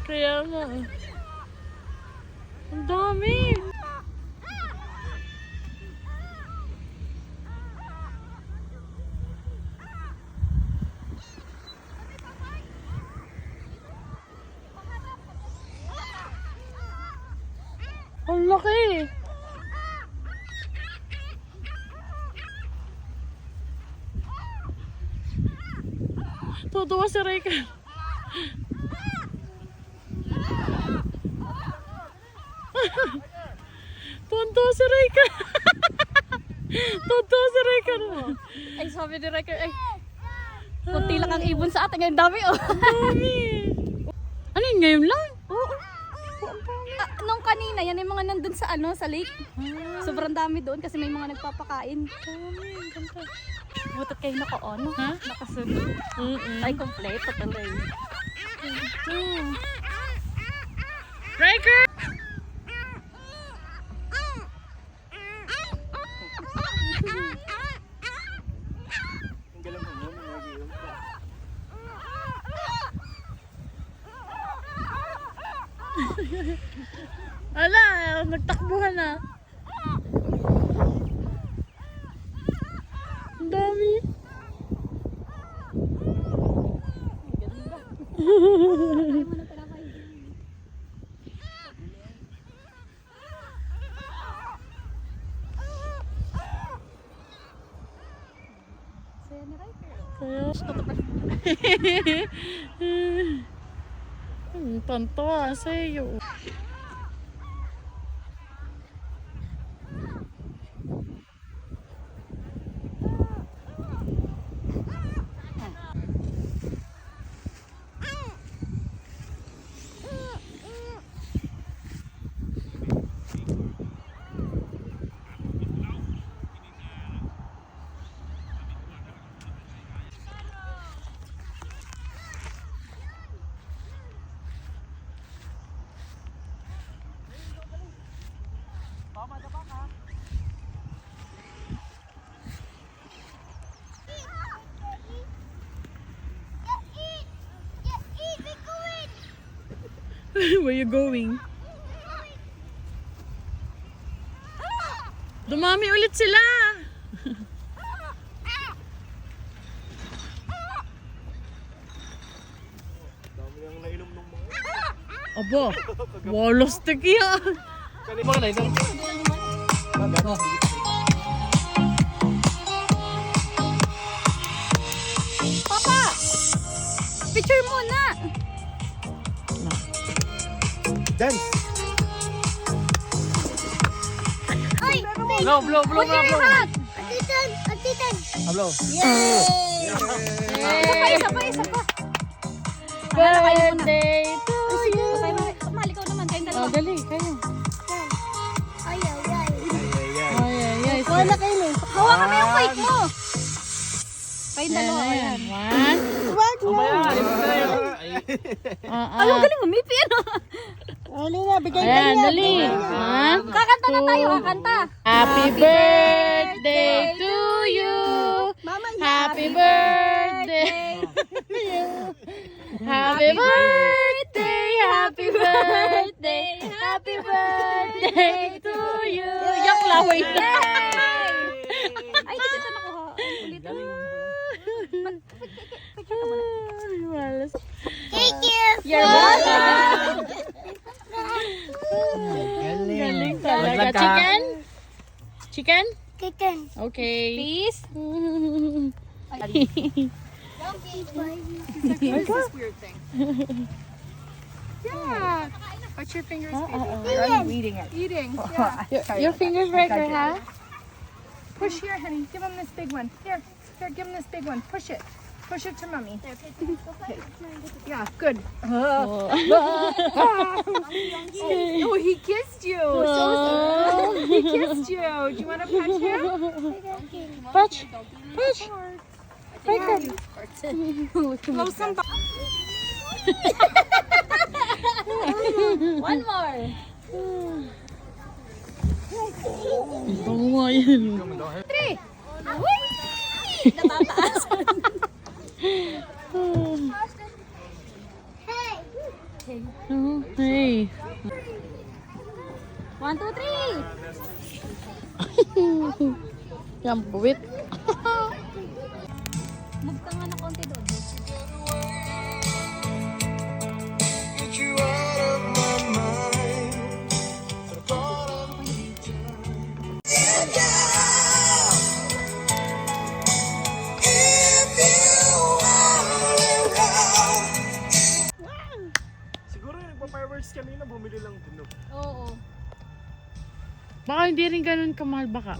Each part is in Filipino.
Kaya nga. Ang dami. Ang laki. Tutuwa si Reka. Tutuwa si Reka. Tutuwa si Reka. Ay, sabi ni Reka, ay, kunti lang ang ibon sa atin. Ang dami, oh. Dami. Ano yun, ngayon lang? Oo. Nung kanina, yan yung mga nandun sa ano, sa lake. Sobrang dami doon kasi may mga nagpapakain. Ganda. Butot kayo naka-on, Ha? nakasunod. Ay, kompleto tuloy. Breaker! Ala, nagtakbuhan na. Ang dami. Kaya, tantuwa sa'yo. Where you going? Dumami ulit sila. Dami ang nainom ng mga. Aba, walos tiki yan. Kanina mga nainom. Papa! Picture muna! Dance! Blow, blow, blow, blow, blow! Hablo. Yay! Isa pa, isa pa! Birthday to you. Mali ko naman, kayong Oh, dalawa. dali, kayo. Ay, Ay, ay, ay. Wala kayo eh. Hawa kami yung mic mo! Kayong dalawa, ayan. One. Ay, ang galing umipi, ano? Ayan, dali. One. Kakanta na tayo, kakanta. Happy birthday to you. Happy birthday. Happy birthday, happy birthday, happy birthday to you. Yak laway na. Ay, hindi kita nakuha. Ulitin mo. Malas. Thank you. You're welcome. Galing talaga. Chicken? Chicken? Chicken. Okay. Please. Yeah. What's your fingers do? I'm eating it. Eating. Yeah. Your fingers breaker, huh? Push here, honey. Give him this big one. Here. Here, give him this big one. Push it. Push it to mommy. Yeah, good. Oh. Oh, he kissed you. So he kissed you. Do you want to pet him? Touch. Touch. Breaker. Blow some. One more. Oo nga yan. Three. Natataas. Oh, hey. 1, 2, 3! Yan, puwit. Move ka nga na konti doon. Get you out of my mind. And down. If you are around. Siguro yung nagpa-fireworks kanina, bumili lang din. No? Oo. Baka hindi rin ganun kamahal baka.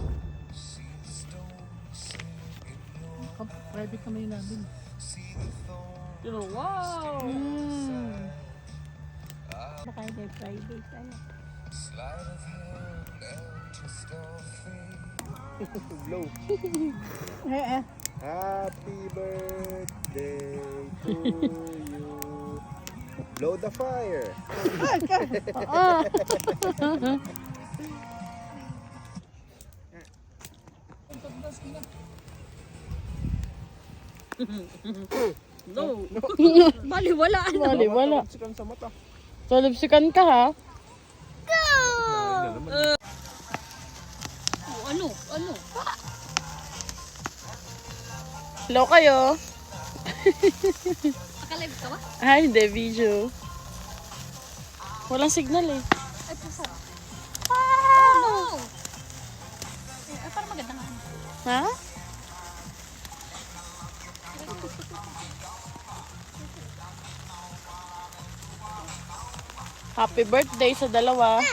Private kami namin. Pero wow! Baka hindi private. Ano? Blow. Happy birthday to you. Blow the fire. No. Bali, wala. Bali, wala. Sikan sa mata. Talipsikan ka ha. Ano? Hello kayo. Akalive ka ba? Ay, hindi. Video. Walang signal eh. Ay, puso. Oh, no! Ay, parang maganda nga. Ha? Happy birthday sa dalawa.